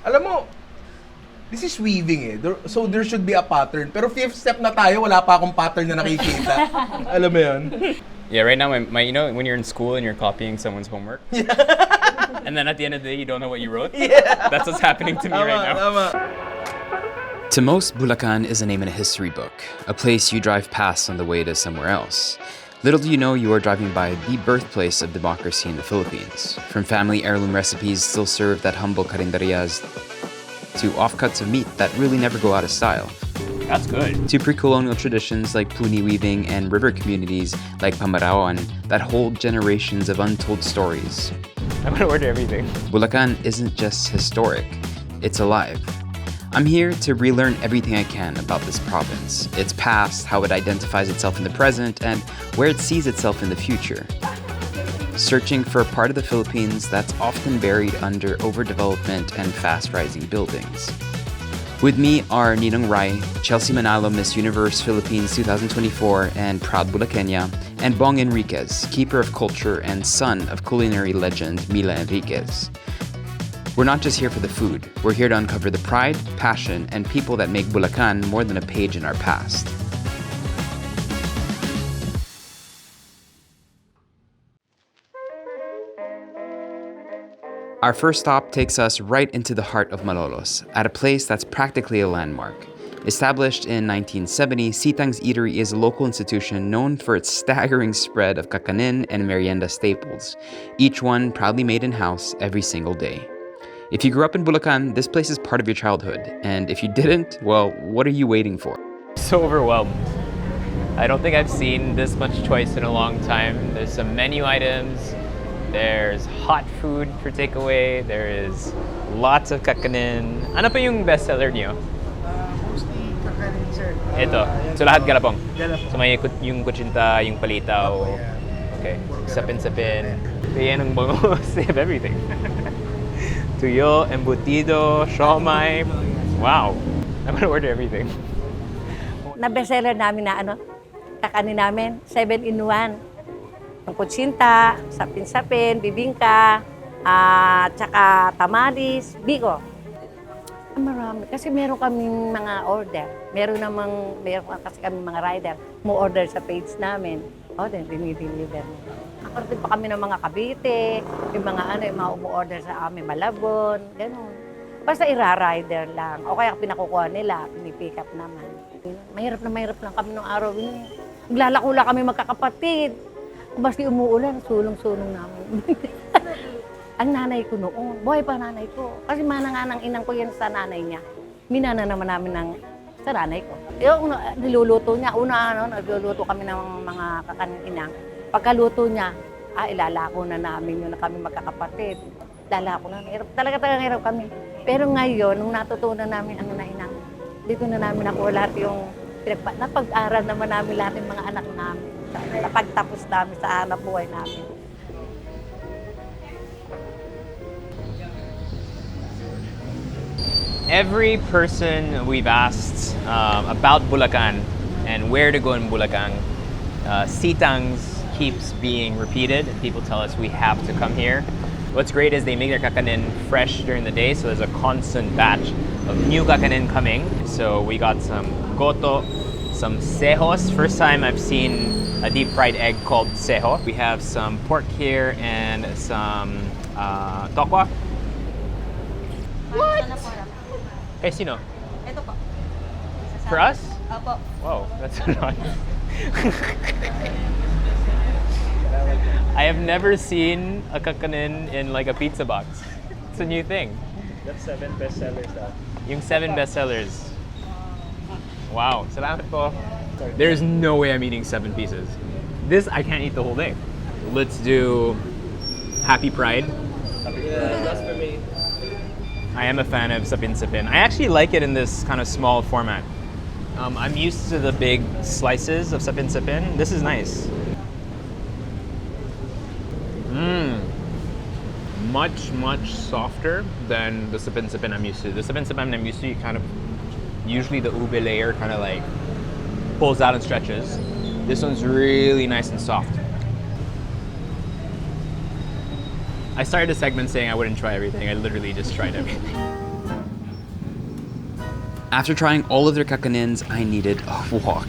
Alam mo, this is weaving eh. So there should be a pattern. Pero fifth step na tayo, wala pa akong pattern na nakikita. Alam mo yun? Yeah, right now, you know, when you're in school and you're copying someone's homework, and then at the end of the day, you don't know what you wrote. Yeah. That's what's happening to me right now. Tama. To most, Bulacan is a name in a history book, a place you drive past on the way to somewhere else. Little do you know you are driving by the birthplace of democracy in the Philippines. From family heirloom recipes still served at humble carinderias to offcuts of meat that really never go out of style. That's good. To pre-colonial traditions like puni weaving and river communities like Pamarawan that hold generations of untold stories. I'm gonna order everything. Bulacan isn't just historic, it's alive. I'm here to relearn everything I can about this province, its past, how it identifies itself in the present, and where it sees itself in the future. Searching for a part of the Philippines that's often buried under overdevelopment and fast-rising buildings. With me are Ninong Ry, Chelsea Manalo Miss Universe Philippines 2024 and proud Bulacania, and Bong Enriquez, keeper of culture and son of culinary legend Mila Enriquez. We're not just here for the food, we're here to uncover the pride, passion, and people that make Bulacan more than a page in our past. Our first stop takes us right into the heart of Malolos, at a place that's practically a landmark. Established in 1970, Citang's Eatery is a local institution known for its staggering spread of kakanin and merienda staples, each one proudly made in-house every single day. If you grew up in Bulacan, this place is part of your childhood, and if you didn't, well, what are you waiting for? So overwhelmed. I don't think I've seen this much choice in a long time. There's some menu items. There's hot food for takeaway. There is lots of kakanin. Ano pa yung bestseller niyo? Mostly kakanin, sir. Ito. So lahat galapong? Galapong. So may yung kutsinta, yung palitaw. Okay. Sapin-sapin. Kaya ng bangos. They have everything. Tuyo, embutido, siomai. Wow. I'm gonna order everything. Na bestseller namin na kakanin namin, 7-in-1. Ang kutsinta, sapin-sapin, bibingka, tsaka tamalis, biko. Marami. Kasi meron kaming mga order. Meron kasi kaming mga rider. Mo-order sa page namin. Then dinideliver. Nakarating pa kami ng mga Cavite, yung mga umu-order sa amin, Malabon, gano'n. Basta ira-rider lang. O kaya pinakukuha nila, pinipick up naman. Mahirap lang kami nung araw. Naglalako lang kami magkakapatid. Baski umuulan, sulong-sulong namin. Ang nanay ko noon, buhay pa nanay ko. Kasi mananganang inang ko yan sa nanay niya. Minana naman namin sa nanay ko. Yung niluluto niya, nagluluto kami ng mga kakanin inang. Pagkaluto niya, ilalako na namin yun na kami magkakapatid. Lalako na, talagang hirap kami. Pero ngayon, nung natutunan namin inang, dito na namin nakuha lahat yung napag-aral naman namin lahat yung mga anak namin. Napagtapos namin sa hanap buhay namin. Every person we've asked about Bulacan and where to go in Bulacan, Citang's keeps being repeated. People tell us we have to come here. What's great is they make their kakanin fresh during the day, so there's a constant batch of new kakanin coming. So we got some goto, some sehos. First time I've seen a deep fried egg called seho. We have some pork here and some tokwa. What? Hey, sino? Ito po. For us? Opo. Whoa, that's a lot. I have never seen a kakanin in like a pizza box. It's a new thing. That's 7 bestsellers daw. Yung 7 bestsellers. Wow, salamat po. There's no way I'm eating 7 pieces. This, I can't eat the whole thing. Let's do Happy Pride. Yeah, that's for me. I am a fan of sapin-sapin. I actually like it in this kind of small format. I'm used to the big slices of sapin-sapin. This is nice. Much softer than the sapin-sapin I'm used to. The sapin-sapin I'm used to, you kind of, usually the ube layer kind of like pulls out and stretches. This one's really nice and soft. I started a segment saying I wouldn't try everything. I literally just tried everything. After trying all of their kakanins, I needed a walk.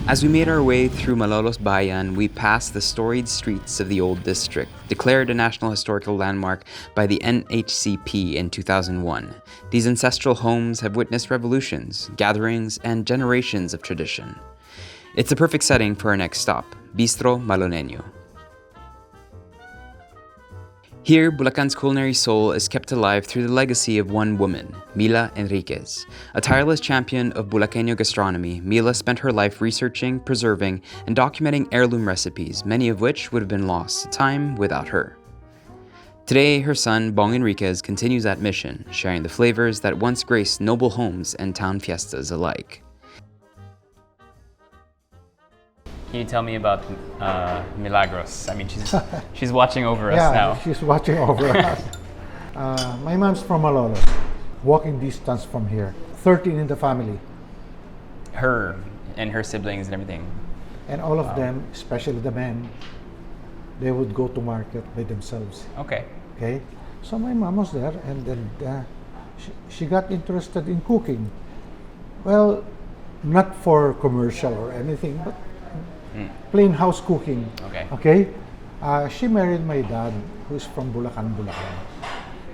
As we made our way through Malolos Bayan, we passed the storied streets of the old district, declared a National Historical Landmark by the NHCP in 2001. These ancestral homes have witnessed revolutions, gatherings, and generations of tradition. It's the perfect setting for our next stop, Bistro Maloleño. Here, Bulacan's culinary soul is kept alive through the legacy of one woman, Mila Enriquez. A tireless champion of Bulaqueño gastronomy, Mila spent her life researching, preserving, and documenting heirloom recipes, many of which would have been lost to time without her. Today, her son, Bong Enriquez, continues that mission, sharing the flavors that once graced noble homes and town fiestas alike. Can you tell me about Milagros? I mean, she's watching over us now. Yeah, she's watching over us. My mom's from Malolos, walking distance from here. 13 in the family. Her and her siblings and everything. And all of them, especially the men, they would go to market by themselves. Okay. Okay? So my mom was there, and then she got interested in cooking. Well, not for commercial or anything, but plain house cooking. Okay. Okay? She married my dad, who's from Bulacan.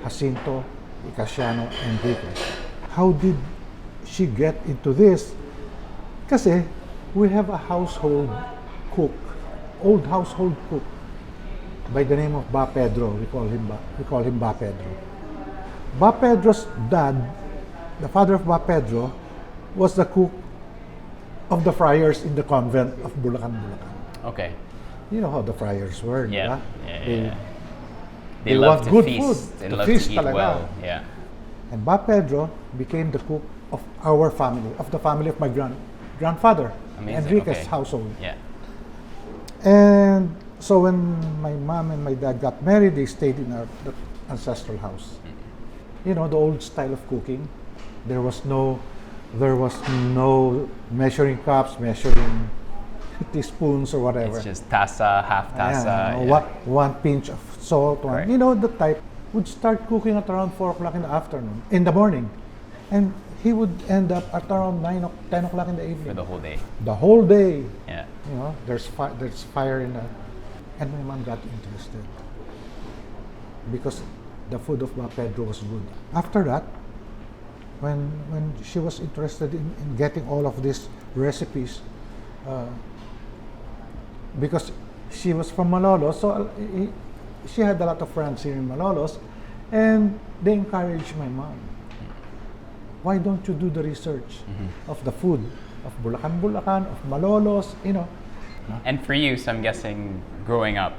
Jacinto Icasiano Enriquez. How did she get into this? Kasi we have a household cook, old household cook, by the name of Ba Pedro. We call him Ba Pedro. Ba Pedro's dad, the father of Ba Pedro, was the cook of the friars in the convent of Bulacan. Okay. You know how the friars were, Yeah. diba? Yeah. They They love want to good feast. food, They to love feast to eat talaga. well. Yeah. And Ba Pedro became the cook of our family, of the family of my grandfather, Amazing, Enriquez okay. household. Yeah. And so when my mom and my dad got married, they stayed in the ancestral house. You know, the old style of cooking. There was no measuring cups, measuring teaspoons or whatever. It's just tasa, half tasa. Yeah, one pinch of salt. Correct. You know, the type would start cooking at around 4 o'clock in the afternoon, in the morning. And he would end up at around 10 o'clock in the evening. For the whole day. The whole day. Yeah. You know, there's fire in that. And my mom got interested because the food of Ba Pedro was good. After that, when she was interested in getting all of these recipes, because she was from Malolos, so she had a lot of friends here in Malolos, and they encouraged my mom. Why don't you do the research of the food of Bulacan, of Malolos, you know? And for you, so I'm guessing growing up,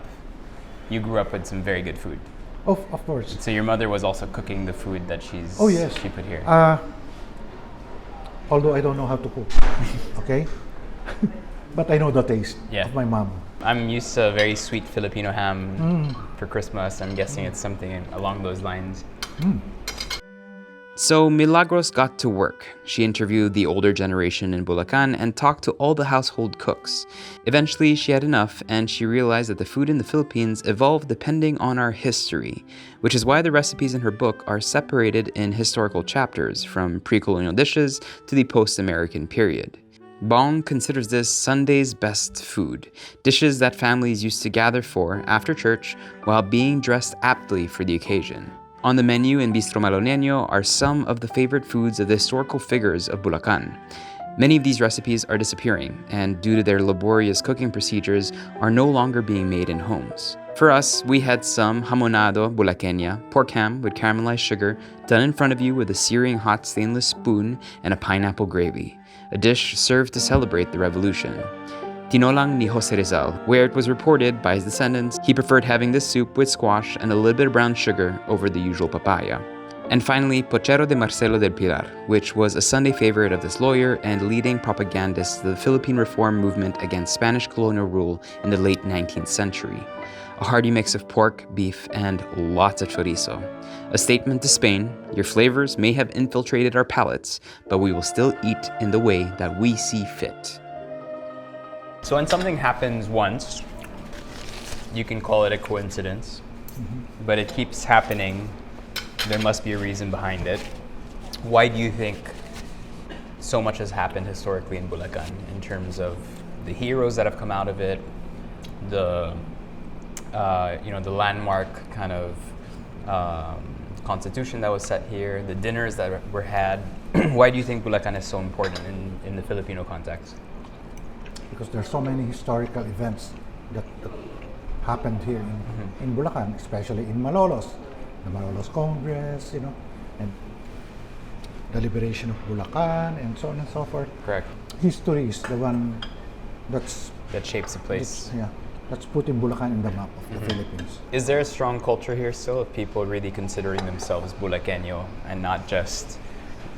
you grew up with some very good food. Of course. So your mother was also cooking the food that she put here. Although I don't know how to cook, okay? But I know the taste of my mom. I'm used to very sweet Filipino ham for Christmas. I'm guessing it's something along those lines. So Milagros got to work. She interviewed the older generation in Bulacan and talked to all the household cooks. Eventually, she had enough and she realized that the food in the Philippines evolved depending on our history, which is why the recipes in her book are separated in historical chapters from pre-colonial dishes to the post-American period. Bong considers this Sunday's best food, dishes that families used to gather for after church while being dressed aptly for the occasion. On the menu in Bistro Maloleño are some of the favorite foods of the historical figures of Bulacan. Many of these recipes are disappearing, and due to their laborious cooking procedures, are no longer being made in homes. For us, we had some hamonado bulaqueña, pork ham with caramelized sugar, done in front of you with a searing hot stainless spoon and a pineapple gravy, a dish served to celebrate the revolution. Tinolang ni Jose Rizal, where it was reported by his descendants he preferred having this soup with squash and a little bit of brown sugar over the usual papaya. And finally, Pochero de Marcelo del Pilar, which was a Sunday favorite of this lawyer and leading propagandist of the Philippine reform movement against Spanish colonial rule in the late 19th century. A hearty mix of pork, beef, and lots of chorizo. A statement to Spain: your flavors may have infiltrated our palates, but we will still eat in the way that we see fit. So when something happens once, you can call it a coincidence, but it keeps happening. There must be a reason behind it. Why do you think so much has happened historically in Bulacan in terms of the heroes that have come out of it, the the landmark kind of constitution that was set here, the dinners that were had. Why do you think Bulacan is so important in the Filipino context? Because there are so many historical events that happened here in Bulacan, especially in Malolos. The Malolos Congress, and the liberation of Bulacan, and so on and so forth. Correct. History is the one That shapes the place. that's putting Bulacan in the map of the Philippines. Is there a strong culture here still of people really considering themselves Bulaqueño and not just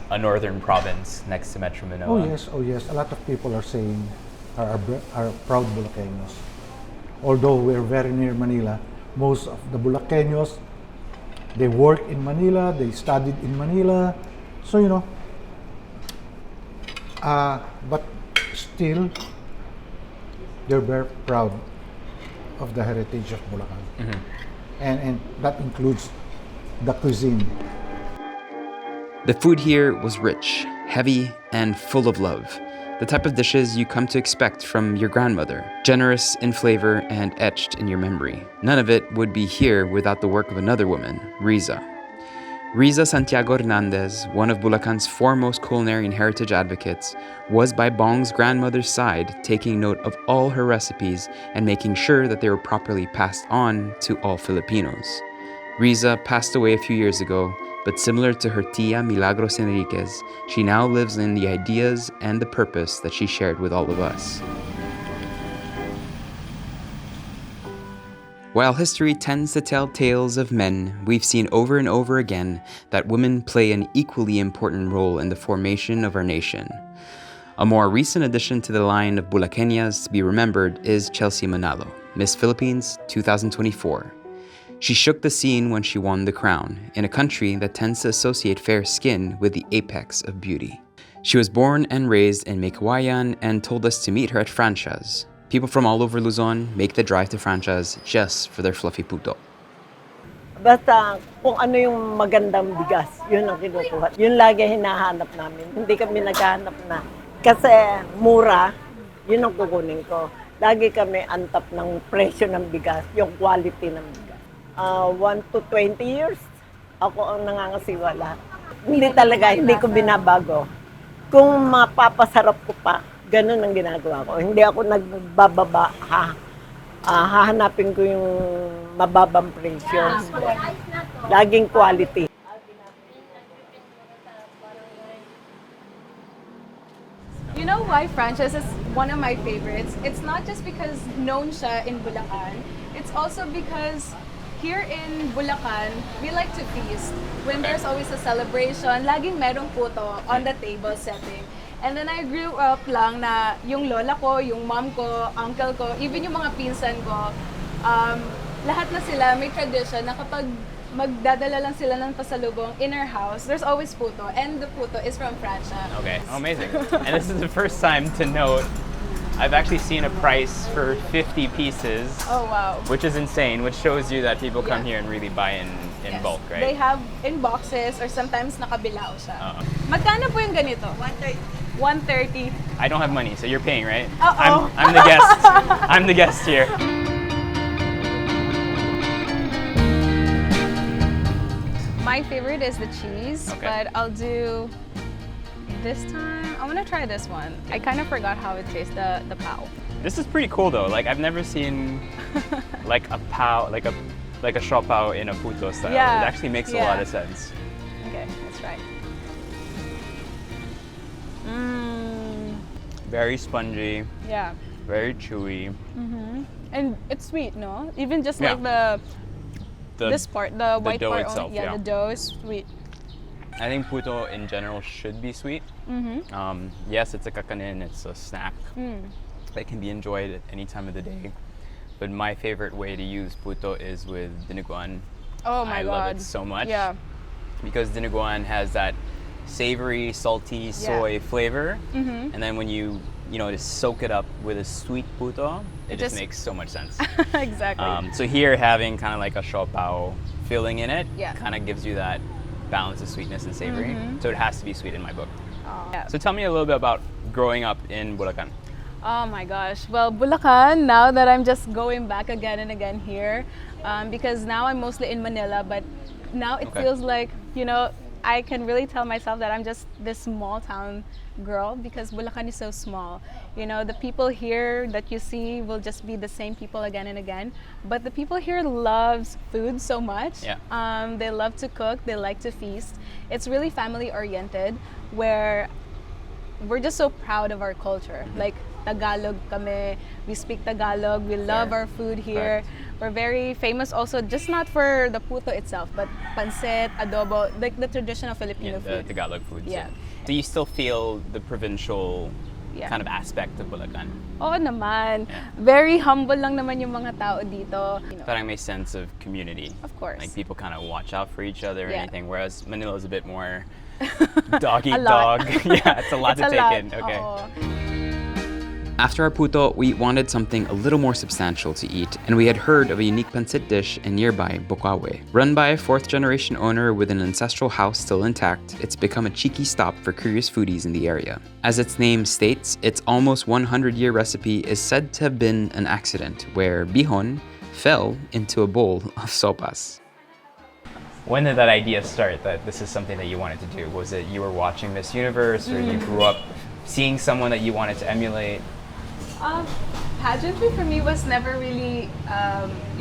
a northern province next to Metro Manila? Oh yes. A lot of people are saying are proud Bulaqueños. Although we're very near Manila, most of the Bulaqueños, they work in Manila, they studied in Manila, so but still they're very proud of the heritage of Bulacan, and that includes the cuisine. The food here was rich, heavy, and full of love. The type of dishes you come to expect from your grandmother, generous in flavor and etched in your memory. None of it would be here without the work of another woman, Riza. Riza Santiago Hernandez, one of Bulacan's foremost culinary and heritage advocates, was by Bong's grandmother's side, taking note of all her recipes and making sure that they were properly passed on to all Filipinos. Riza passed away a few years ago, but similar to her tia Milagros Enriquez, she now lives in the ideas and the purpose that she shared with all of us. While history tends to tell tales of men, we've seen over and over again that women play an equally important role in the formation of our nation. A more recent addition to the line of Bulaqueñas to be remembered is Chelsea Manalo, Miss Philippines 2024. She shook the scene when she won the crown, in a country that tends to associate fair skin with the apex of beauty. She was born and raised in Meycauayan and told us to meet her at Francia's. People from all over Luzon make the drive to Francia's just for their fluffy puto. Basta kung ano yung magandang bigas, yun ang kinukuha. Yun lagi hinahanap namin. Hindi kami naghahanap na. Kasi mura, yun ang kukunin ko. Lagi kami antap ng presyo ng bigas, yung quality ng bigas. 1 to 20 years, ako ang nangangasiwala. Hindi ko binabago. Kung mapapasarap ko pa, ganun ang ginagawa ko. Hindi ako nagbababa, hahanapin ko yung mababang presyo. Laging quality. You know why Francia's is one of my favorites? It's not just because known siya in Bulacan. It's also because here in Bulacan, we like to feast. When there's always a celebration, laging merong puto on the table setting. And then I grew up lang na yung lola ko, yung mom ko, uncle ko, even yung mga pinsan ko, lahat na sila may tradition na kapag magdadala lang sila ng pasalubong in our house, there's always puto. And the puto is from Francia. Okay, amazing. And this is the first time to note I've actually seen a price for 50 pieces. Oh, wow. Which is insane, which shows you that people come Yeah. here and really buy in Yes. bulk, right? They have in boxes or sometimes nakabilao siya. Magkano po yung ganito? 130. I don't have money, so you're paying, right? Uh-oh. I'm the guest. I'm the guest here. My favorite is the cheese, Okay. but I'll do this time. I want to try this one. I kind of forgot how it tastes, the pao. This is pretty cool though. Like I've never seen like a pao, like a shop pao in a puto style. Yeah. It actually makes a lot of sense. Okay, let's try. Very spongy, Yeah. very chewy. And it's sweet, no? Even just Yeah. like this part, the white dough part, itself, yeah, yeah. the dough is sweet. I think puto in general should be sweet. Yes, it's a kakanin, it's a snack that can be enjoyed at any time of the day. But my favorite way to use puto is with dinuguan. Oh my I god. love it so much. Yeah. Because dinuguan has that savory, salty soy flavor. And then when you just soak it up with a sweet puto, it just makes so much sense. Exactly. So here having kind of like a siopao filling in it Yeah. kind of gives you that balance of sweetness and savory. So it has to be sweet in my book. Yeah. So tell me a little bit about growing up in Bulacan. Oh my gosh. Well, Bulacan, now that I'm just going back again and again here, because now I'm mostly in Manila, but now it Okay. feels like, you know, I can really tell myself that I'm just this small town girl because Bulacan is so small. You know, the people here that you see will just be the same people again and again, but the people here loves food so much. Yeah. They love to cook, they like to feast. It's really family oriented where we're just so proud of our culture. Like Tagalog kami, we speak Tagalog, we love Fair. our food here. Correct. We're very famous also, just not for the puto itself, but pancit, adobo, like the traditional Filipino The food. Tagalog foods. Yeah. Do you still feel the provincial Yeah. kind of aspect of Bulacan? Oo naman. Yeah. Very humble lang naman yung mga tao dito. You know, Parang may sense of community. Of course. Like people kind of watch out for each other and Yeah. anything, whereas Manila is a bit more dog eat A lot. dog. Yeah, it's a lot it's to a take lot. in. Okay. Oo. After our puto, we wanted something a little more substantial to eat, and we had heard of a unique pancit dish in nearby Bocaue. Run by a fourth-generation owner with an ancestral house still intact, it's become a cheeky stop for curious foodies in the area. As its name states, its almost 100-year recipe is said to have been an accident, where bihon fell into a bowl of sopas. When did that idea start that this is something that you wanted to do? Was it you were watching Miss Universe or you grew up seeing someone that you wanted to emulate? Pageantry for me was never really,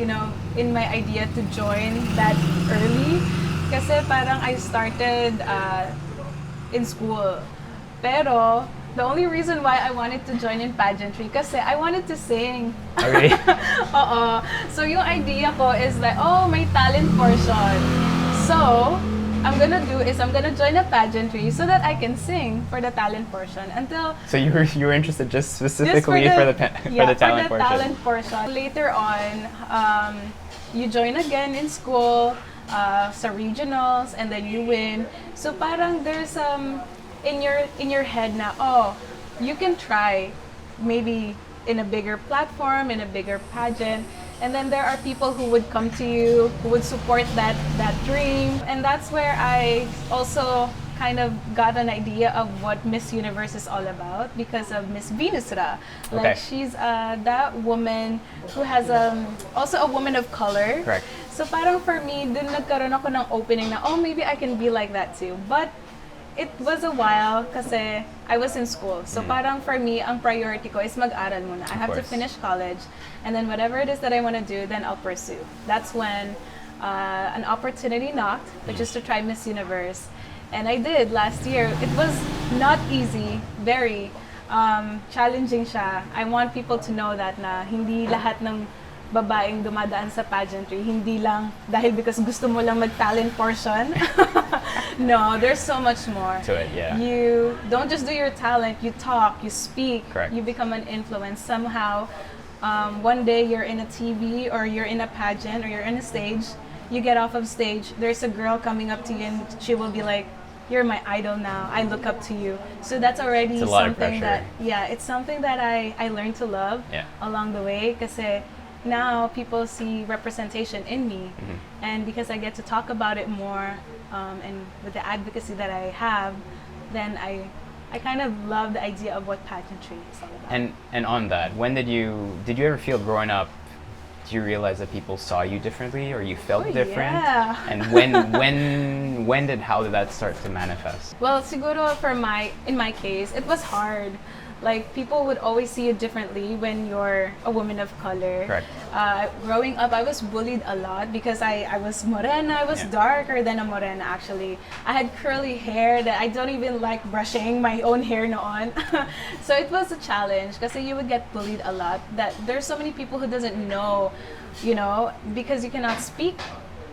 you know, in my idea to join that early. Kasi parang I started in school. Pero the only reason why I wanted to join in pageantry kasi I wanted to sing. Okay. Oo. So yung idea ko is like, oh, may talent portion. So, I'm gonna do is I'm gonna join a pageantry so that I can sing for the talent portion until So you were interested just specifically for the talent portion. talent portion. Later on, you join again in school sa regionals and then you win. So parang there's in your head na, oh, you can try maybe in a bigger platform, in a bigger pageant. And then there are people who would come to you, who would support that dream. And that's where I also kind of got an idea of what Miss Universe is all about because of Miss Venus Ra. Okay. Like she's that woman who has also a woman of color. Correct. So parang for me, dun nagkaroon ako ng opening na, oh, maybe I can be like that too. But it was a while kasi I was in school. So parang for me, ang priority ko is mag-aral muna. I have to course. finish college and then whatever it is that I want to do, then I'll pursue. That's when an opportunity knocked, which is to try Miss Universe. And I did last year. It was not easy, very challenging siya. I want people to know that na hindi lahat ng babaeng dumadaan sa pageantry, hindi lang dahil because gusto mo lang mag-talent portion. No, there's so much more. To it, yeah. You don't just do your talent, you talk, you speak, Correct. you become an influence. Somehow, one day you're in a TV or you're in a pageant or you're in a stage, you get off of stage, there's a girl coming up to you and she will be like, you're my idol now, I look up to you. So that's already It's a lot of something pressure. that, yeah, it's something that I learned to love Yeah. along the way kasi now people see representation in me. Mm-hmm. And because I get to talk about it more and with the advocacy that I have, then I kind of love the idea of what pageantry is all about. And on that, did you ever feel growing up, did you realize that people saw you differently or you felt Oh, different? yeah. And how did that start to manifest? Well, siguro in my case, it was hard. Like, people would always see you differently when you're a woman of color. Correct. Growing up, I was bullied a lot because I was morena. I was Yeah. darker than a morena, actually. I had curly hair that I don't even like brushing my own hair noon. So it was a challenge kasi you would get bullied a lot. That there's so many people who doesn't know, you know, because you cannot speak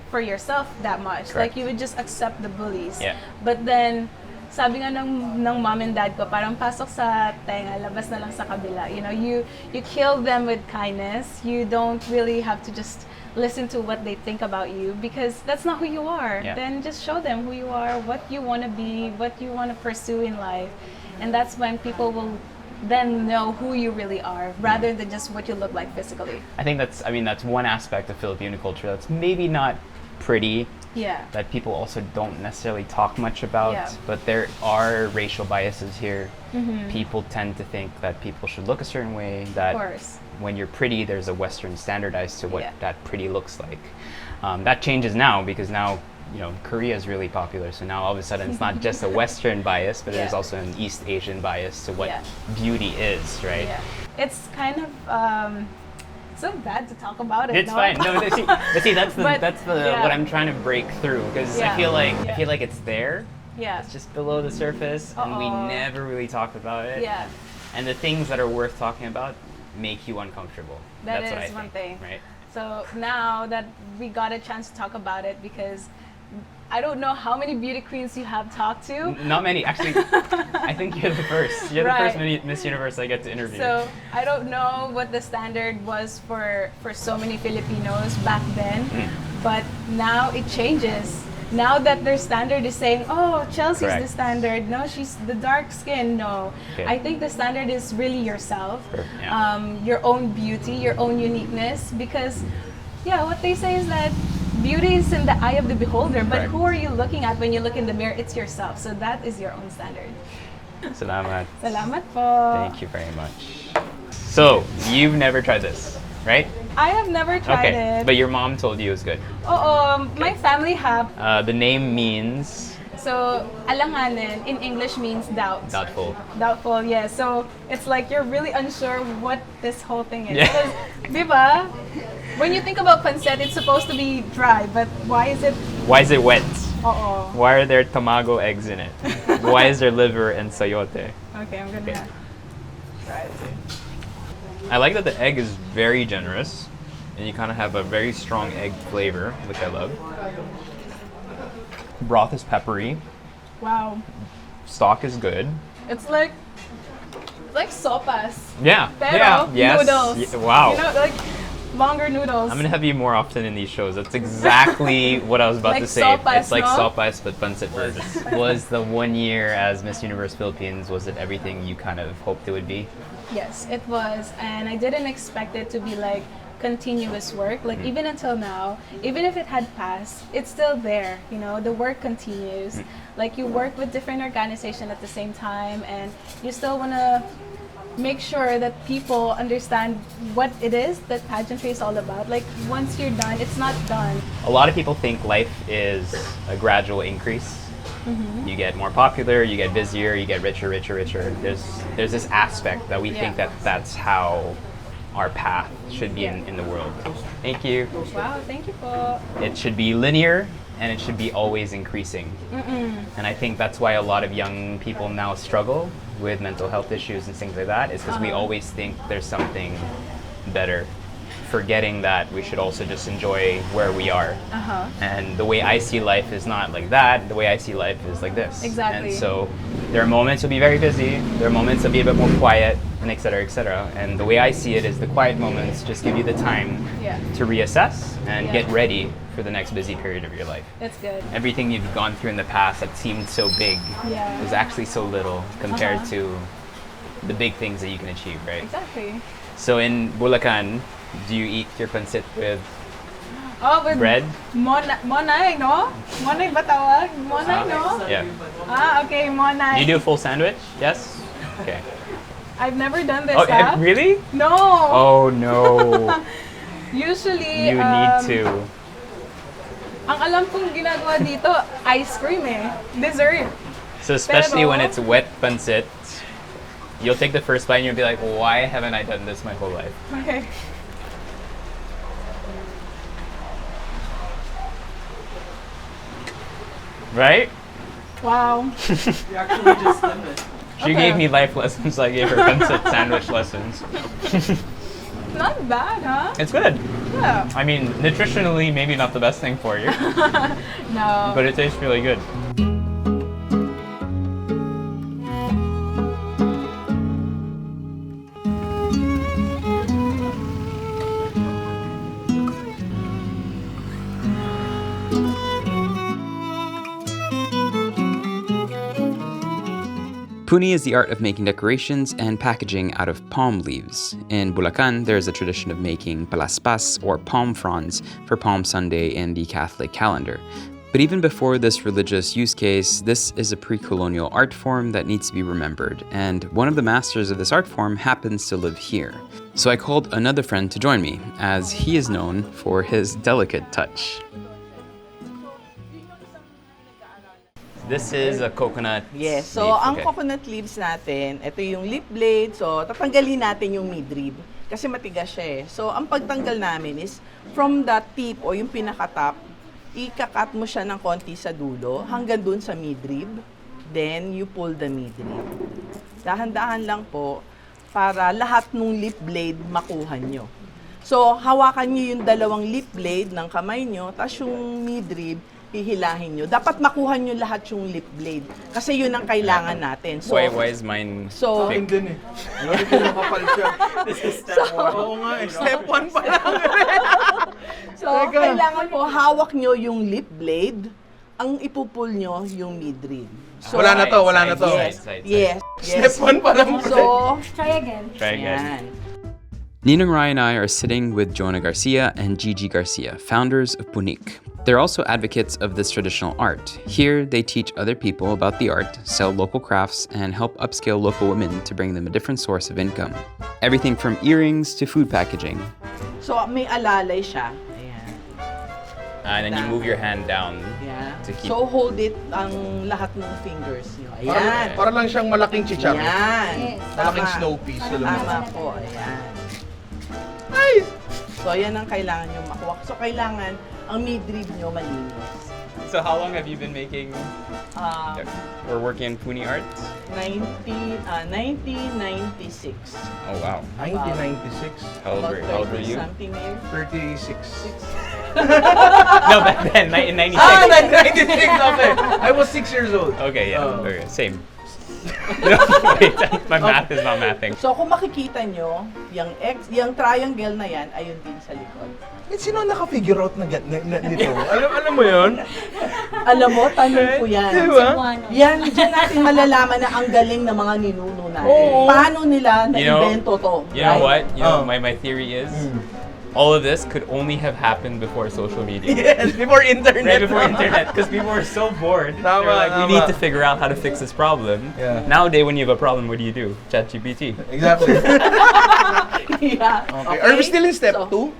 for yourself that much. Correct. Like, you would just accept the bullies. Yeah. But then, sabi nga ng mom and dad ko, parang pasok sa tenga, labas na lang sa kabila. You know, you kill them with kindness. You don't really have to just listen to what they think about you because that's not who you are. Yeah. Then just show them who you are, what you want to be, what you want to pursue in life. And that's when people will then know who you really are rather than just what you look like physically. I think that's one aspect of Filipino culture that's maybe not pretty Yeah. that people also don't necessarily talk much about. Yeah. But there are racial biases here. Mm-hmm. People tend to think that people should look a certain way, that Of course. when you're pretty, there's a Western standard as to what Yeah. that pretty looks like. That changes now because now, you know, Korea is really popular. So now all of a sudden it's not just a Western bias, but there's Yeah. also an East Asian bias to what Yeah. beauty is, right? Yeah. It's kind of so bad to talk about it. It's no? fine. No, see, that's the But, yeah. what I'm trying to break through because Yeah. I feel Yeah. like it's there. Yeah. It's just below the surface, and we Uh-oh. never really talk about it. Yeah. And the things that are worth talking about make you uncomfortable. That That's what is I one think, thing. right? So now that we got a chance to talk about it, because I don't know how many beauty queens you have talked to. Not many, actually. I think you're the first. You're the first Right. Miss Universe I get to interview. So I don't know what the standard was for so many Filipinos back then, but now it changes. Now that their standard is saying, oh, Chelsea's Correct. the standard. No, she's the dark skin. No. Okay. I think the standard is really yourself, Sure, yeah. your own beauty, your own uniqueness. Because, yeah, what they say is that beauty is in the eye of the beholder, but Correct. who are you looking at when you look in the mirror? It's yourself. So that is your own standard. Salamat. Salamat po. Thank you very much. So, you've never tried this, right? I have never tried Okay, it. but your mom told you it was good. My family have. The name means So, alanganin in English means doubt. doubtful. Doubtful, yeah. So, it's like you're really unsure what this whole thing is. Yeah. Because, di ba, when you think about pancit, it's supposed to be dry, but why is it, Why is it wet? oo. Why are there tamago eggs in it? Why is there liver and sayote? Okay, I'm gonna try it. I like that the egg is very generous, and you kind of have a very strong egg flavor, which I love. Broth is peppery. Wow. Stock is good. It's like sopas. Yeah. Pero yeah. Yes. noodles. Wow. You know, like longer noodles. I'm gonna have you more often in these shows. That's exactly what I was about Like to say. sopas, It's like no? sopas, but pancit version. Was the 1 year as Miss Universe Philippines, was it everything you kind of hoped it would be? Yes, it was. And I didn't expect it to be like continuous work. Like even until now, even if it had passed, it's still there. You know, the work continues. Like you work with different organizations at the same time, and you still want to make sure that people understand what it is that pageantry is all about. Like once you're done, it's not done. A lot of people think life is a gradual increase. You get more popular, you get busier, you get richer, richer, richer. There's this aspect that we think Yeah. that that's how our path should be in the world. Thank you. Wow, thank you po. It should be linear and it should be always increasing. And I think that's why a lot of young people now struggle with mental health issues and things like that, is because we always think there's something better, forgetting that we should also just enjoy where we are. And the way I see life is not like that. The way I see life is like this. Exactly. And so there are moments you'll be very busy. There are moments that'll be a bit more quiet, and et cetera, et cetera. And the way I see it is the quiet moments just give you the time Yeah. to reassess and Yeah. get ready for the next busy period of your life. That's good. Everything you've gone through in the past that seemed so big Yeah. was actually so little compared to the big things that you can achieve, right? Exactly. So in Bulacan, do you eat your pancit with Oh, with bread? monay, no? Monay ba tawag? Monay, no? Yeah. Ah, okay, monay. You do a full sandwich? Yes? Okay. I've never done this, Oh, ah. really? No! Oh, no. Usually, You need to. ang alam kong ginagawa dito, ice cream eh. Dessert. So especially when Pero- it's wet pancit, you'll take the first bite and you'll be like, why haven't I done this my whole life? Okay. Right? Wow. You actually just did it. She Okay. gave me life lessons, I gave her pancit sandwich lessons. Not bad, huh? It's good. Yeah. I mean, nutritionally, maybe not the best thing for you, No. but it tastes really good. Puni is the art of making decorations and packaging out of palm leaves. In Bulacan, there is a tradition of making palaspas or palm fronds for Palm Sunday in the Catholic calendar. But even before this religious use case, this is a pre-colonial art form that needs to be remembered, and one of the masters of this art form happens to live here. So I called another friend to join me, as he is known for his delicate touch. This is a coconut Yes. So, leaf, ang okay. coconut leaves natin, ito yung lip blade. So, tatanggalin natin yung midrib kasi matigas siya eh. So, ang pagtanggal namin is from the tip o yung pinaka-top, ikakat mo siya ng konti sa dulo hanggang dun sa midrib. Then, you pull the midrib. Dahan-dahan lang po para lahat ng lip blade makuha nyo. So, hawakan nyo yung dalawang lip blade ng kamay nyo, tapos yung midrib, hihilahin nyo. Dapat makuha nyo lahat yung lip blade. Kasi yun ang kailangan natin. So, Why is mine So, Akin din eh. Ano din makapal siya. This is step one. Oo nga eh. Step 1 pa lang. so kailangan po hawak nyo yung lip blade, ang ipupul nyo yung midrib. So, Wala na to, wala na to. Yes, Side. yes, Step yes. 1 pa lang. So, Try again. Try again. yan. Ninong Ry and I are sitting with Jonnah Garcia and Gigi Garcia, founders of Punique. They're also advocates of this traditional art. Here, they teach other people about the art, sell local crafts, and help upscale local women to bring them a different source of income. Everything from earrings to food packaging. So, may alalay siya. Ayan. And then you move your hand down Ayan. to keep. So, hold it ang lahat ng fingers nyo. Ayan. Para lang siyang malaking chichar. Ayan. Malaking Tama. snow piece. Alam mo. Tama po. Ayan. Ay! So, yan ang kailangan nyo makuha. So, kailangan ang midrib nyo malinis. So how long have you been making or working in Puni art? 1996. Oh wow. 1996. How old were you? Something years. 36. No, back then, in 96. 96, okay. I was 6 years old. Okay, yeah. Oh. Okay, same. No, wait, my math is not mathing. So kung makikita nyo, yung triangle na yan, ayun din sa likod. Sino naka-figure out nito? alam mo yun? Alam mo, tanong ko yan. Diba? Yan, dyan natin malalaman na ang galing ng mga ninuno natin. Oo. Paano nila You know- na-invento to? You know right? what? You know, Oh. my theory is all of this could only have happened before social media. Yes, before internet. Right before internet, because people were so bored. Tama, They're like, we tama. need to figure out how to fix this problem. Yeah. Nowadays, when you have a problem, what do? ChatGPT. Exactly. Yeah. Okay. Are we still in step So, 2?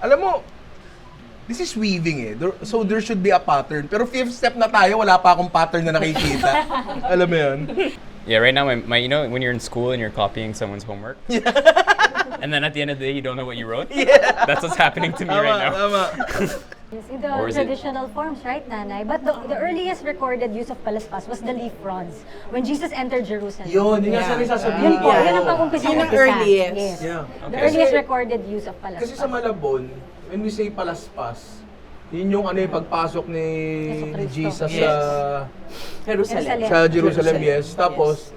Alam mo, this is weaving eh. So there should be a pattern. Pero 5th step na tayo, wala pa akong pattern na nakikita. Alam mo yun? Yeah, right now, my you know, when you're in school and you're copying someone's homework, and then at the end of the day, you don't know what you wrote. Yeah. That's what's happening to me right now. Tama. In the Or is it- traditional forms, right, Nanay? But the earliest recorded use of palaspas was the leaf fronds. When Jesus entered Jerusalem. Yun yung Yeah. sasabihin Yun po, ko. yun ang pang-umpisa. Yun ang earliest. Yes. Yeah. The Okay. earliest Kasi- recorded use of palaspas. Kasi sa Malabon, when we say palaspas, yun yung ano yung pagpasok ni Jesus Yes. Jerusalem. sa Jerusalem, yes. Tapos,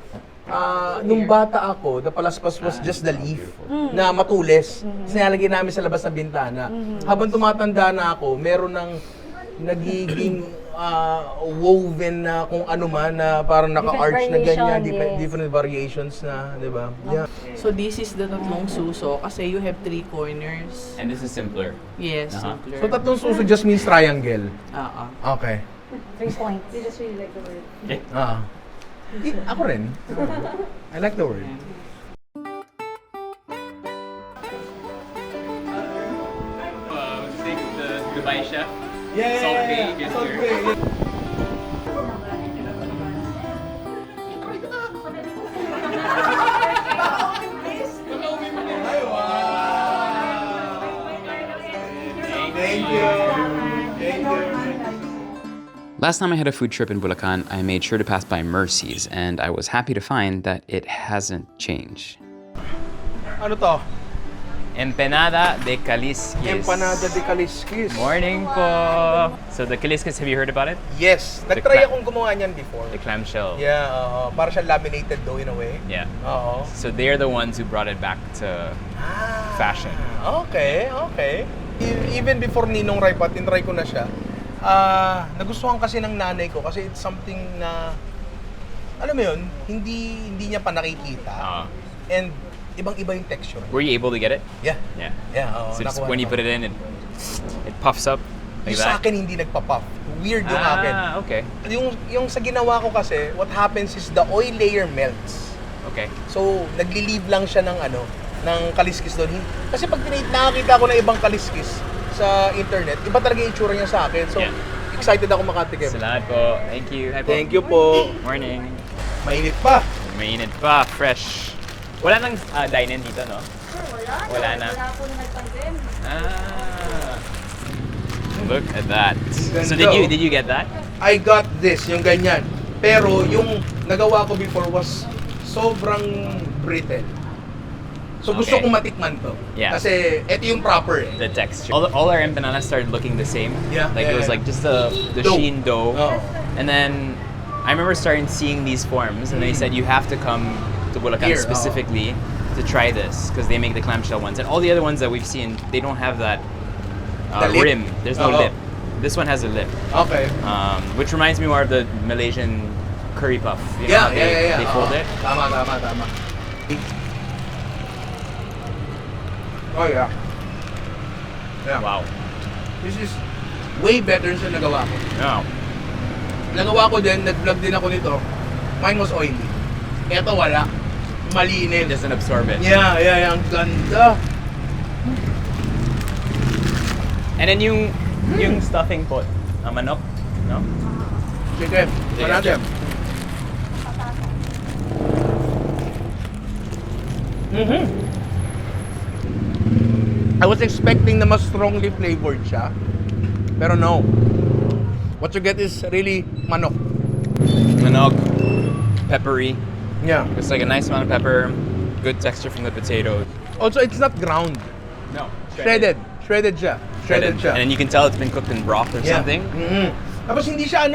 nung bata ako, the palaspas was just the leaf na matulis. Sinalagay namin sa labas ng bintana. Habang tumatanda na ako, meron ng nagiging woven na kung ano man na parang naka-arch na ganyan, variation, yes. different variations na, di ba? Yeah. So this is the tatlong suso kasi you have 3 corners. And this is simpler. Yes, Uh-huh. simpler. So tatlong suso just means triangle. Oo. Okay. 3 points. Ako rin. I like the word. The Dubai chef. Yeah, Salt Bay is here. Thank you. Thank you. Last time I had a food trip in Bulacan, I made sure to pass by Mercy's, and I was happy to find that it hasn't changed. Ano to? Empanada de Kaliskis. Empanada de Kaliskis. Morning po. So the Kaliskis, have you heard about it? Yes. Nag-try akong gumawa niyan before. The clamshell. Yeah, para siyang laminated dough in a way. Yeah. Oo. So they're the ones who brought it back to fashion. Okay. Even before Ninong Ry pa, tinry ko na siya. Nagustuhan kasi ng nanay ko kasi it's something na, alam mo yun, hindi niya pa nakikita. And ibang-iba yung texture. Were you able to get it? Yeah. Yeah. So just when you put it in, it puffs up like Yung sa that? akin hindi nagpa-puff. Weird yung akin. Okay. Yung sa ginawa ko kasi, what happens is the oil layer melts. Okay. So, nagli-leave lang siya ng kaliskis doon. Kasi pag nakakita ko ng ibang kaliskis sa internet, iba talaga yung itsura niya sa akin. So, Yeah. excited ako makatikim. Salamat po. Thank you. Hi po. Thank you po. Morning. Mainit pa. Mainit pa. Fresh. Wala nang dine-in dito, no? Wala na. Look at that. So did you get that? I got this, yung ganyan. Pero yung nagawa ko before was sobrang brittle. So gusto Okay. kong matikman to. Yeah. Kasi ito yung proper eh. The texture. All our empanadas started looking the same. Yeah, Like yeah, it was yeah. like just the Dough. sheen dough. Oo. And then I remember starting seeing these forms, and they said you have to come to Bulacan Here, specifically to try this because they make the clamshell ones, and all the other ones that we've seen, they don't have that The lip. rim. There's no Oo. lip. This one has a lip, Okay. which reminds me more of the Malaysian curry puff. You know how they fold it. Tama. Oh yeah. Yeah. Wow. This is way better sa nagawa ko. Yeah. Nagawa ko din, nag-vlog din ako nito. Mine was oily. Ito wala. It Malinis. doesn't absorb it. Yeah. Ang ganda. And then yung stuffing po, manok, no? Chicken. Manate. I was expecting na mas strongly flavored siya. Pero no. What you get is really manok. Manok, peppery. Yeah. It's like a nice amount of pepper, good texture from the potatoes. Also, it's not ground. No, Shredded. Shredded siya. Shredded siya. And then you can tell it's been cooked in broth or Yeah. something. Tapos hindi siya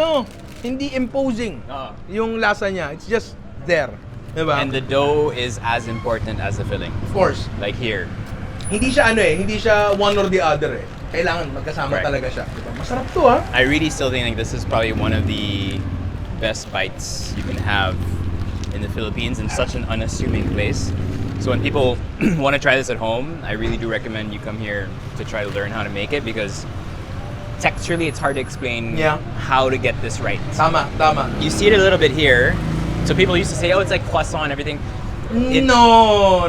hindi imposing yung lasa niya. It's just there. Diba? And the dough is as important as the filling. Of course. Like here. Hindi siya hindi siya one or the other eh. Kailangan magkasama Correct. talaga siya. Diba? Masarap to ha. I really still think like this is probably one of the best bites you can have in the Philippines in such an unassuming place. So when people want to try this at home, I really do recommend you come here to try to learn how to make it because texturally it's hard to explain how to get this right. Tama. You see it a little bit here. So people used to say, oh, it's like croissant and everything. No.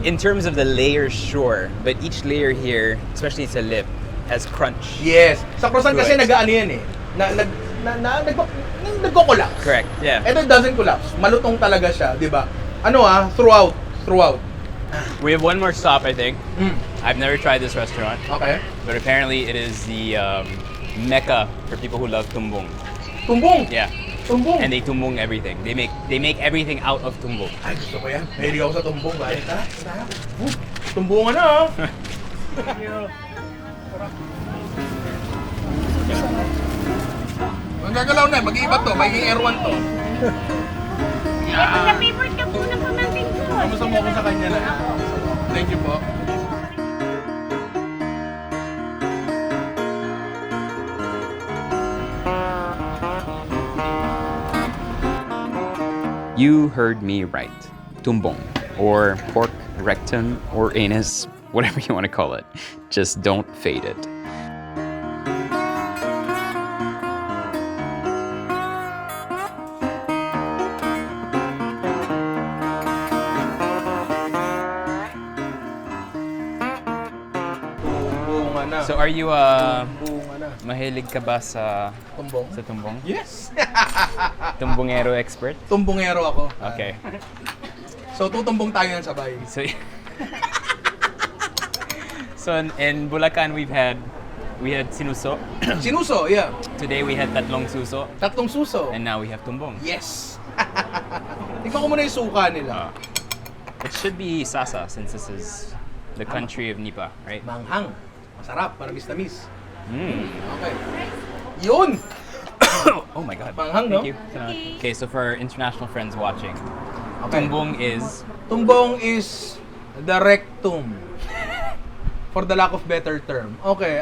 In terms of the layers, sure. But each layer here, especially sa lip, has crunch. Yes. Sa croissant kasi Correct. nag-ano yan eh. Nagko-collapse. Correct, yeah. Ito doesn't collapse. Malutong talaga siya, di ba? Throughout. We have one more stop, I think. I've never tried this restaurant, Okay. but apparently it is the mecca for people who love tumbong. Tumbong. Yeah, Tumbong. and they tumbong everything. They make everything out of tumbong. Ay, gusto ko yan. Mahilig ako sa tumbong. Bakit ha? Tumbongan na ha. Ang gagalaw na, mag-iiba to. Magiging Erwan to. Ito favorite ka po ng pamangkin ko. Kamusta mo ako sa kanya na? Thank you po. You heard me right. Tumbong, or pork rectum, or anus, whatever you want to call it. Just don't fade it. Tumbongan na. So are you Tumbongan na. mahilig ka ba sa Tumbong? tumbong? Yes! Tumbongero expert? Tumbongero ako. Okay. So, tutumbong tayo ng sabay. So in Bulacan we had sinuso. Sinuso, yeah. Today we had tatlong suso, Tatlong suso. and now we have tumbong. Yes! Tingnan ko muna yung suka nila. It should be sasa since this is the country of Nipa, right? Manghang. Masarap, para miss. Mm. Okay. Yun! Oh my god. Manghang, no? Thank you. Okay, so for our international friends watching, Okay. Tumbong is Tumbong is the rectum. For the lack of better term. Okay,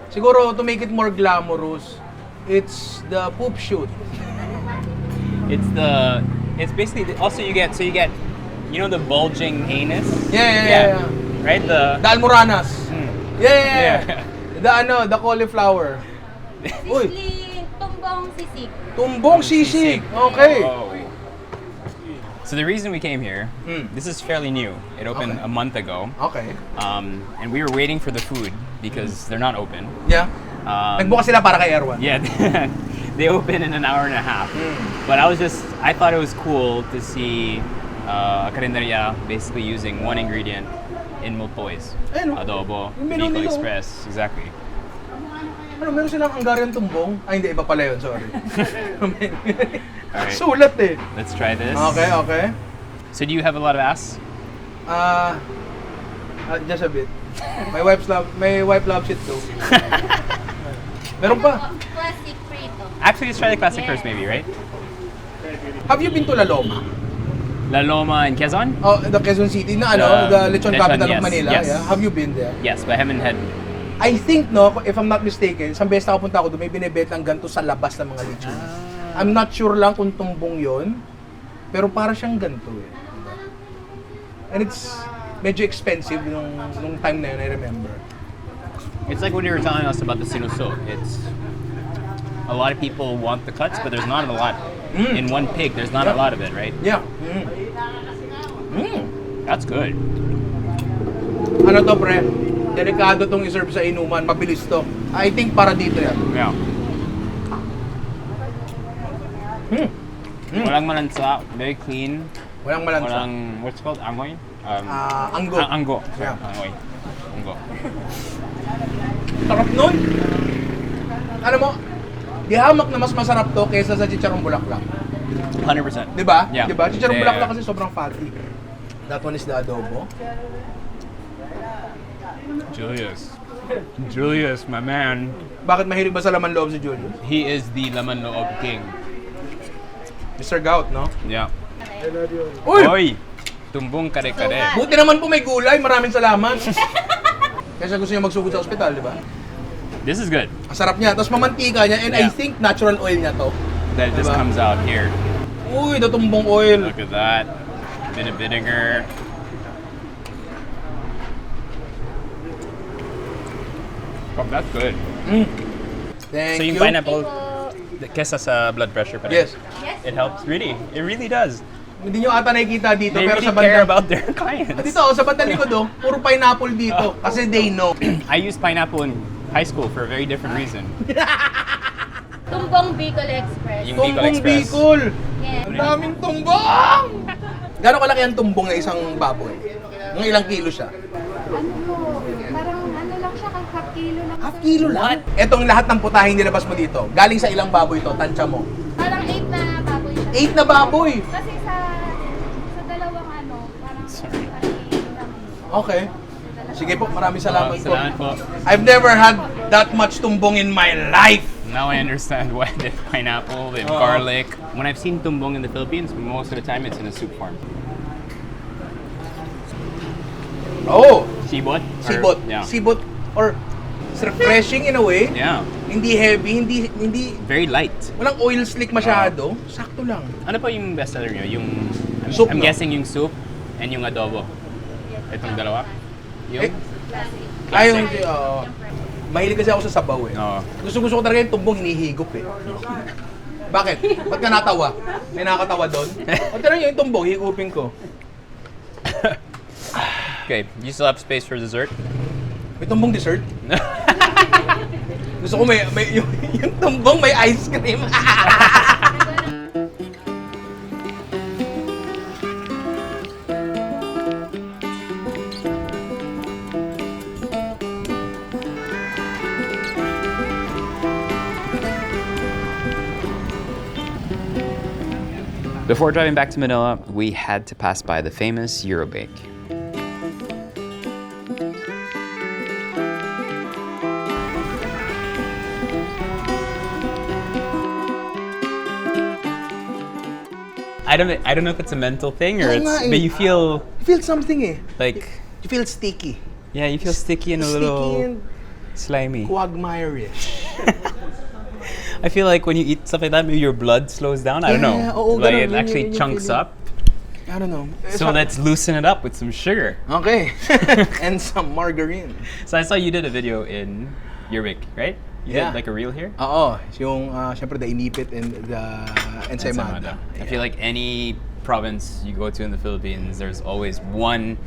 siguro to make it more glamorous, it's the poop shoot. it's basically also you get you know the bulging anus? Yeah. Right? The Almoranas. Yeah. The cauliflower. Uy, Sisling, tumbong sisig. tumbong sisig. Okay. Oh. So the reason we came here, this is fairly new. It opened Okay. a month ago. Okay. And we were waiting for the food because they're not open. Yeah. Um, Nagbukas sila para kay Erwan. Yeah, they open in an hour and a half. But I thought it was cool to see a karinderya basically using one ingredient in multiple ways. Ayun, oh. Adobo, Yung menu Bicol nila, oh. Express, exactly. Ano, meron silang Hungarian tumbong? Ay, hindi, iba pala yun, sorry. Alright. Sulat eh. Let's try this. Okay. So do you have a lot of ass? Just a bit. My wife loves it too. Meron pa. Classic frito. Actually, let's try the classic first maybe, right? Have you been to La Loma? La Loma in Quezon? Oh, the Quezon City na the lechon capital of Manila. yes. Yeah? Have you been there? Yes, but I haven't had... I think, no, if I'm not mistaken, isang beses nakapunta ako doon, may binibetang ganito sa labas ng mga lechon. I'm not sure lang kung tumbong yon, pero para siyang ganito eh. And it's medyo expensive nung time na yun, I remember. It's like when you were telling us about the sinuso. It's... A lot of people want the cuts, but there's not a lot. In one pig, there's not a lot of it, right? Yeah. That's good. Ano to, pre? Delikado tong iserve sa inuman, mabilis to. I think para dito yan. Yeah. Walang malansa, very clean. Walang malansa. Walang, what's it called? Angoy? Anggo. Anggo. Yeah. Angoy. Anggo. Sarap nun. Alam mo, di hamak na mas masarap to kaysa sa chicharong bulaklak. 100%. Di ba? Yeah. Di ba? Chicharong Yeah. bulaklak kasi sobrang fatty. That one is the adobo. Julius, my man. Bakit mahilig ba sa laman loob si Julius? He is the laman loob king. Mr. Gout, no? Yeah. Uy! Oy! Tumbong kare-kare. Buti naman po may gulay. Maraming salamat. Kaysa gusto niya magsugod sa ospital, di ba? This is good. Ang sarap niya. Tapos mamantika niya. And I Yeah. think natural oil niya to. That just Diba? comes out here. Uy, the tumbong oil. Look at that. Bit of vinegar. Oh, that's good. Thank So yung you. pineapple, kesa sa blood pressure pa rin. Yes. It helps, really. It really does. Hindi nyo ata nakikita dito, They pero really sa care bandang... about their clients. Dito, sa bandang likod, puro pineapple dito. Kasi they know. I used pineapple in high school for a very different reason. Tumbong Bicol Express. Yung Bicol Tumbong Express. Bicol! Yes. Ang daming tumbong! Gano'ng kalaki ang tumbong na isang baboy? Mga ilang kilo siya? Parang lang siya, half kilo lang. Half kilo lang? Etong lahat ng putahing nilabas mo dito, galing sa ilang baboy to, tansya mo? Parang 8 na baboy siya. 8 na baboy! Kasi sa dalawang parang Okay. Sige po, maraming salamat po. Salamat po. I've never had that much tumbong in my life! Now I understand why they have pineapple, they have garlic. When I've seen tumbong in the Philippines, most of the time it's in a soup form. Oh! Sibot? Sibot. Yeah. Sibot. Or it's refreshing in a way. Yeah. Hindi heavy, hindi Very light. walang oil slick masyado. Sakto lang. Ano pa yung bestseller nyo? Yung, Soup, I'm no? guessing yung soup and yung adobo. Itong dalawa? Yung? Ayun, mahilig kasi ako sa sabaw eh. Oo. Gusto ko talaga yung tumbong hinihigop eh. Bakit? Ba't ka natawa? May nakatawa doon? O tira nyo yung tumbong, higupin ko. Okay, you still have space for dessert? May tumbong dessert? Gusto ko may yung tumbong may ice cream. Before driving back to Manila, we had to pass by the famous Eurobake. I don't know if it's a mental thing or Oo nga eh. but you feel You feel something eh. like You feel sticky. yeah, you feel sticky and a Sticky little and slimy. quagmire-ish. I feel like when you eat stuff like that, maybe your blood slows down. I don't know. Yeah, oo, Like ganun. it actually Yun yung chunks feeling. up. I don't know. So let's loosen it up with some sugar. Okay. And some margarine. So I saw you did a video in Eurobake, right? You Yeah. did like a reel here? Oo. Yung, syempre, the inipit and the ensaymada. I feel like any province you go to in the Philippines, there's always one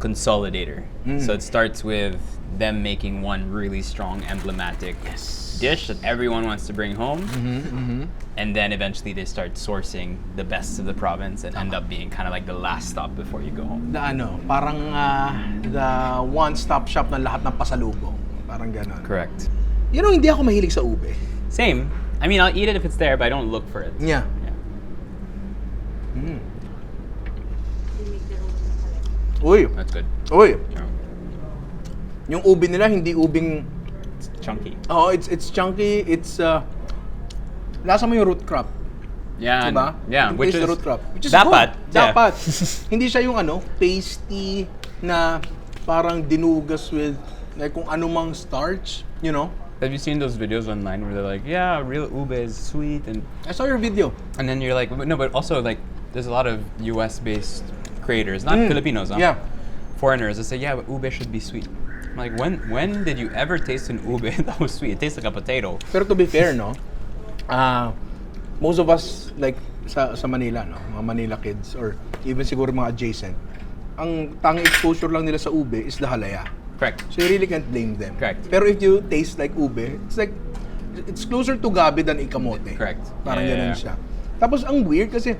consolidator. So it starts with them making one really strong, emblematic dish that everyone wants to bring home. And then eventually they start sourcing the best of the province and end up being kind of like the last stop before you go home. The parang the one-stop shop ng lahat ng pasalubong. Parang ganon. Correct. You know, hindi ako mahilig sa ube. Same. I mean, I'll eat it if it's there, but I don't look for it. Yeah. Uy. That's good. Uy. Yeah. Yung ube nila, hindi ubing... It's chunky. Oh, it's chunky. It's... lasa mo yung root crop. Yeah. Diba? Yeah. You Which taste is the root crop. Which is dapat. good. Yeah. Dapat. Hindi siya yung pasty na parang dinugas with like kung anumang starch, you know? Have you seen those videos online where they're like, yeah, real ube is sweet and I saw your video. and then you're like, no, but also like there's a lot of US-based creators, not Filipinos, huh? Yeah. Foreigners that say, yeah, but ube should be sweet. I'm like, when did you ever taste an ube that was sweet? It tastes like a potato. Pero to be fair, no? Most of us, like, sa Manila, no? Mga Manila kids, or even siguro mga adjacent, ang tanging exposure lang nila sa ube is the halaya. Correct. So you really can't blame them. Correct. Pero if you taste like ube, it's closer to gabi than ikamote. Correct. Parang Yeah, ganun yeah. siya. Tapos ang weird kasi,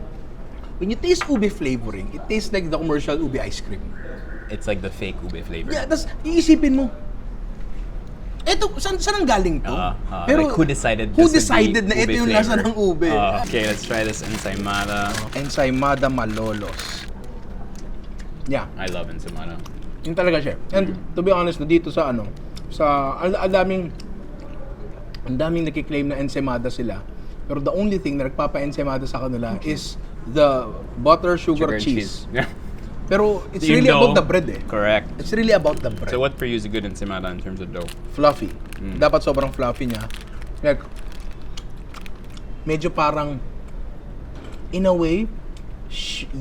when you taste ube flavoring, it tastes like the commercial ube ice cream. It's like the fake ube flavor. Yeah, tas iisipin mo, eto, saan ang galing to? Like who decided who this would be decided na ito ube yung flavor? lasa ng ube? Okay, let's try this ensaymada. Ensaymada Malolos. Yeah, I love ensaymada. yun talaga siya. And to be honest, na dito sa ang daming nakiklaim na ensaymada sila. Pero the only thing na nagpapa-ensaymada sa kanila is the butter, sugar, and cheese. Yeah. Pero it's Yung really dough, about the bread eh. Correct. It's really about the bread. So what for you is a good ensaymada in terms of dough? Fluffy. Dapat sobrang fluffy niya. Like, medyo parang, in a way,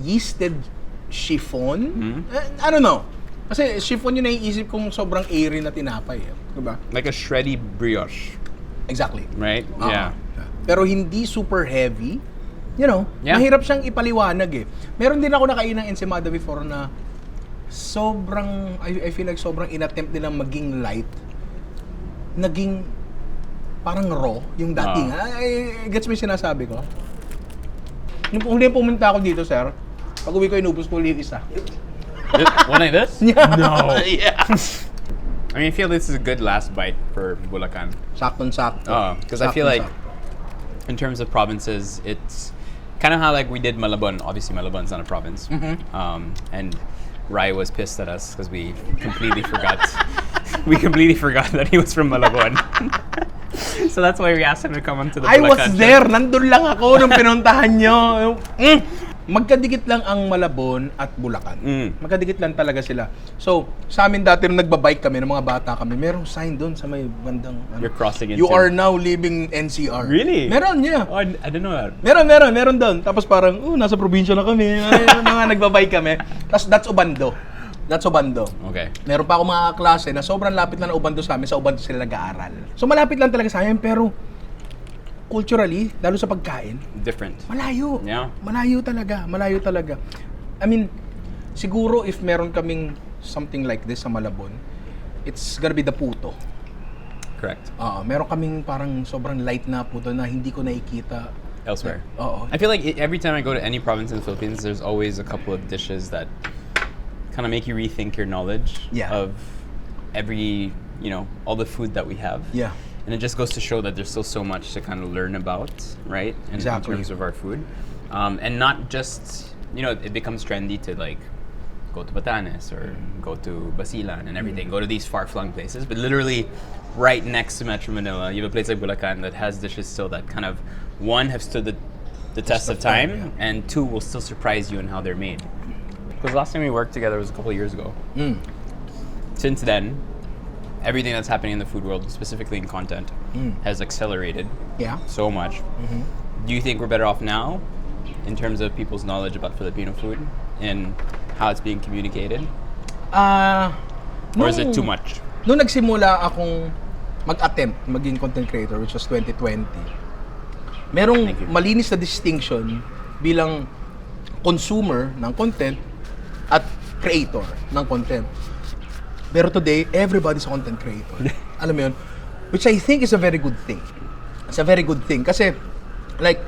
yeasted chiffon. I don't know. Kasi chiffon yun naiisip kong sobrang airy na tinapay. Diba? Like a shreddy brioche, Exactly. right? Oo. Yeah. Pero hindi super heavy. You know, Yeah. mahirap siyang ipaliwanag eh. Meron din ako nakain ng ensaymada before na sobrang, I feel like sobrang inattempt nilang maging light. Naging parang raw yung dating. Gets mo yung sinasabi ko? Yung huli pumunta ako dito, sir, pag uwi ko, inubos ko ulit isa. One like this? Yeah. No. Yeah. I mean, I feel this is a good last bite for Bulacan. Saktong-sakto. Because I feel like in terms of provinces, it's kind of how like we did Malabon. Obviously, Malabon's not a province. And Ry was pissed at us because we completely forgot. We completely forgot that he was from Malabon. So that's why we asked him to come onto the I was Bulacan there. trip. Nandun lang ako nung pinuntahan nyo. Magkadikit lang ang Malabon at Bulacan. Magkadikit lang talaga sila. So, sa amin dati nung nagbabike kami, nung mga bata kami, merong sign doon sa may bandang... You're crossing into... You are now leaving NCR. Really? Meron, yeah. Oh, I didn't know that. Meron doon. Tapos parang, nasa probinsya na kami. Mga nagbabike kami. Tapos that's Obando. Okay. Meron pa ako mga klase na sobrang lapit lang na Obando sa amin. Sa Obando sila nag-aaral. So malapit lang talaga sa amin, pero culturally, lalo sa pagkain, Different. malayo. Yeah. Malayo talaga. I mean, siguro if meron kaming something like this sa Malabon, it's gonna be the Puto. Correct. Meron kaming parang sobrang light na Puto na hindi ko nakikita Elsewhere. Oo. I feel like every time I go to any province in the Philippines, there's always a couple of dishes that kind of make you rethink your knowledge of every, all the food that we have. Yeah. And it just goes to show that there's still so much to kind of learn about, right? In terms of our food. And not just, it becomes trendy to like go to Batanes or go to Basilan and everything, go to these far-flung places. But literally right next to Metro Manila, you have a place like Bulacan that has dishes still that kind of, one, have stood the the test of time, and 2 will still surprise you in how they're made. Because last time we worked together was a couple of years ago. Since then, everything that's happening in the food world, specifically in content, has accelerated so much. Do you think we're better off now in terms of people's knowledge about Filipino food and how it's being communicated? Or is it too much? Nung nagsimula akong mag-attempt maging content creator, which was 2020, merong malinis na distinction bilang consumer ng content at creator ng content. Pero today, everybody's a content creator. Alam mo yun? Which I think is a very good thing. It's a very good thing. Kasi, like,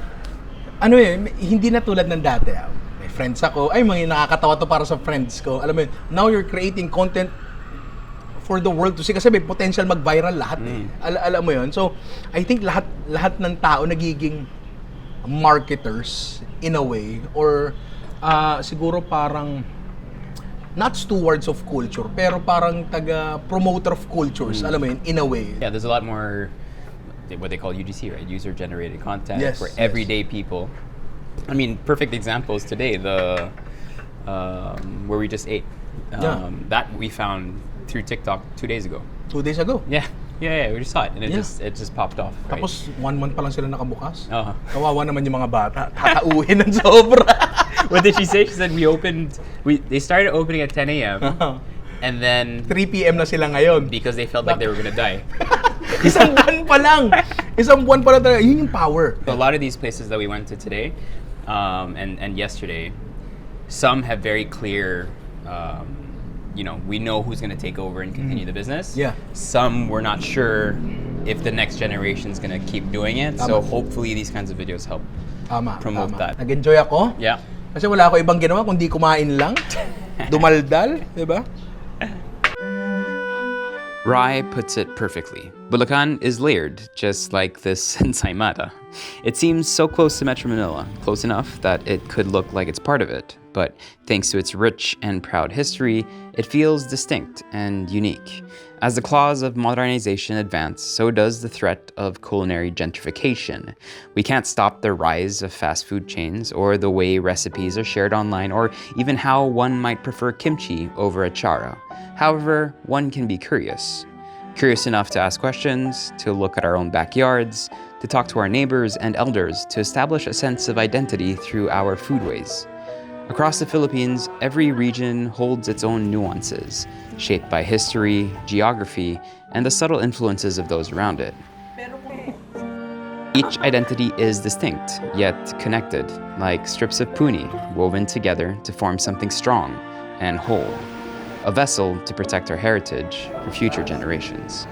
ano yun, hindi na tulad ng dati. May friends ako, ay, mga nakakatawa to para sa friends ko. Alam mo yun, now you're creating content for the world to see. Kasi may potential mag-viral lahat eh. Alam mo yun? So, I think lahat ng tao nagiging marketers in a way. Or, siguro parang not stewards of culture, pero parang taga-promoter of cultures, alam mo yun, in a way. Yeah, there's a lot more what they call UGC, right? User-generated content Yes, for everyday people. I mean, perfect example is today, the where we just ate. That we found through TikTok 2 days ago. 2 days ago. Yeah, we just saw it, and it just popped off. Right? Tapos 1 month pa lang sila nakabukas. Uh-huh. Kawawa naman yung mga bata. Tatauhin ng sobra. What did she say? She said they started opening at 10 a.m. and then 3 p.m. na sila ngayon. because they felt like they were gonna die. Isang buwan pa lang. Isang buwan pa lang talaga. Yun yung power. A lot of these places that we went to today and yesterday, some have very clear, we know who's going to take over and continue the business. Yeah. Some we're not sure if the next generation is going to keep doing it. So hopefully these kinds of videos help promote that. Nag-enjoy ako. Yeah. Kasi wala ako ibang ginawa kundi kumain lang. Dumaldal, di ba? Ry puts it perfectly. Bulacan is layered, just like this ensaymada. It seems so close to Metro Manila, close enough that it could look like it's part of it. But thanks to its rich and proud history, it feels distinct and unique. As the claws of modernization advance, so does the threat of culinary gentrification. We can't stop the rise of fast food chains, or the way recipes are shared online, or even how one might prefer kimchi over achara. However, one can be curious. Curious enough to ask questions, to look at our own backyards, to talk to our neighbors and elders, to establish a sense of identity through our foodways. Across the Philippines, every region holds its own nuances, shaped by history, geography, and the subtle influences of those around it. Each identity is distinct, yet connected, like strips of puni woven together to form something strong and whole, a vessel to protect our heritage for future generations.